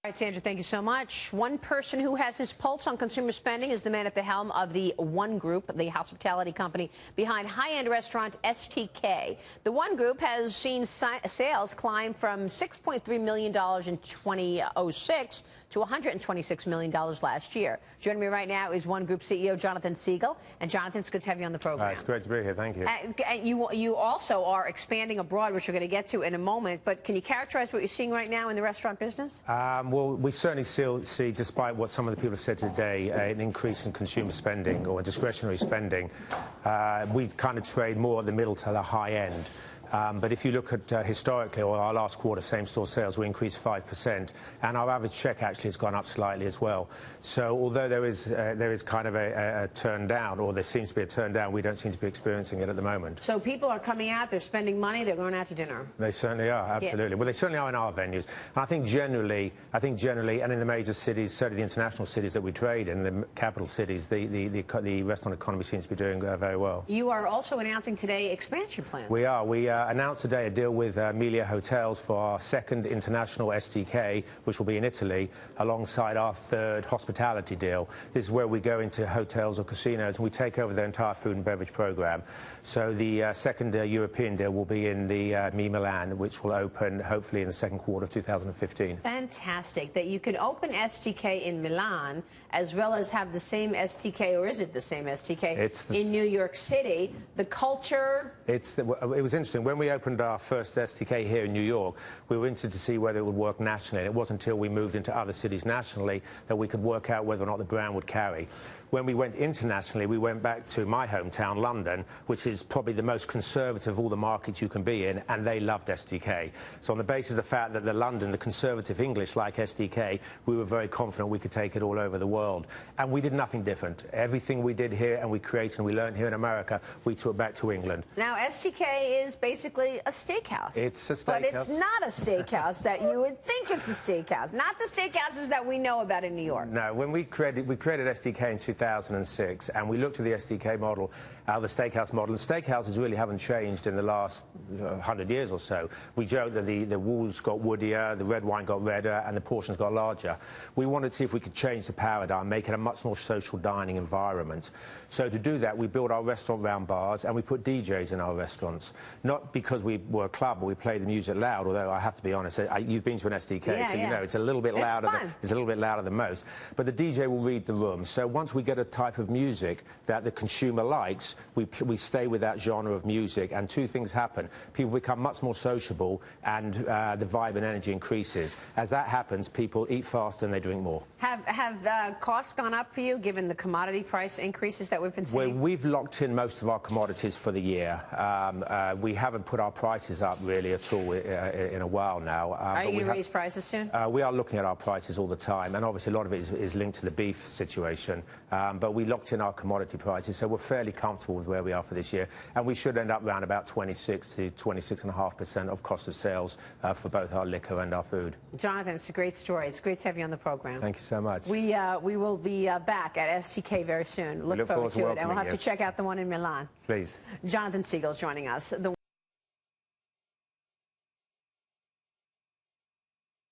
All right, Sandra, thank you so much. One person who has his pulse on consumer spending is the man at the helm of the One Group, the hospitality company behind high-end restaurant STK. The One Group has seen sales climb from $6.3 million in 2006 to $126 million last year. Joining me right now is One Group CEO Jonathan Siegel. And Jonathan, it's good to have you on the program. It's great to be here. Thank you. You also are expanding abroad, which we're going to get to in a moment. But can you characterize what you're seeing right now in the restaurant business? Well, we certainly see, despite what some of the people have said today, an increase in consumer spending or discretionary spending. We kind of trade more at the middle to the high end. But if you look at historically, or our last quarter same-store sales, we increased 5%, and our average check actually has gone up slightly as well. So although there is kind of a turn down, or there seems to be a turn down, we don't seem to be experiencing it at the moment. So people are coming out, they're spending money, they're going out to dinner. They certainly are, absolutely. Yeah. Well, they certainly are in our venues. And I think generally, and in the major cities, certainly the international cities that we trade in, the capital cities, the restaurant economy seems to be doing very well. You are also announcing today expansion plans. We are. We announced today a deal with Melia Hotels for our second international STK, which will be in Italy, alongside our third hospitality deal. This is where we go into hotels or casinos and we take over their entire food and beverage program. So the second European deal will be in the Milan, which will open hopefully in the second quarter of 2015. Fantastic. That you can open STK in Milan as well as have the same STK, or is it the same STK, in New York City. The culture... It was interesting. When we opened our first STK here in New York, we were interested to see whether it would work nationally. And it wasn't until we moved into other cities nationally that we could work out whether or not the brand would carry. When we went internationally, we went back to my hometown, London, which is probably the most conservative of all the markets you can be in, and they loved STK. So on the basis of the fact that the conservative English like STK, we were very confident we could take it all over the world. And we did nothing different. Everything we did here and we created and we learned here in America, we took back to England. Now, STK is basically a steakhouse. It's a steakhouse. But it's not a steakhouse that you would think it's a steakhouse. Not the steakhouses that we know about in New York. No, when we created STK in 2006, and we looked at the STK model, the steakhouse model, and steakhouses really haven't changed in the last 100 years or so. We joke that the walls got woodier, the red wine got redder, and the portions got larger. We wanted to see if we could change the paradigm, make it a much more social dining environment. So to do that, we built our restaurant round bars, and we put DJs in our restaurants. Not because we were a club or we played the music loud, although I have to be honest, you've been to an STK, so you know it's a little bit louder. It's a little bit louder than most. But the DJ will read the room. So once we get a type of music that the consumer likes, we stay with that genre of music, and two things happen. People become much more sociable, and the vibe and energy increases. As that happens, people eat faster and they drink more. Have costs gone up for you, given the commodity price increases that we've been seeing? Well, we've locked in most of our commodities for the year. We haven't put our prices up really at all in a while now. Are you going to raise prices soon? We are looking at our prices all the time, and obviously a lot of it is linked to the beef situation. But we locked in our commodity prices, so we're fairly comfortable with where we are for this year, and we should end up around about 26 to 26.5% of cost of sales for both our liquor and our food. Jonathan, it's a great story. It's great to have you on the program. Thank you so much. We will be back at STK very soon. Look forward to it, and we'll have to check out the one in Milan. Please. Jonathan Siegel is joining us.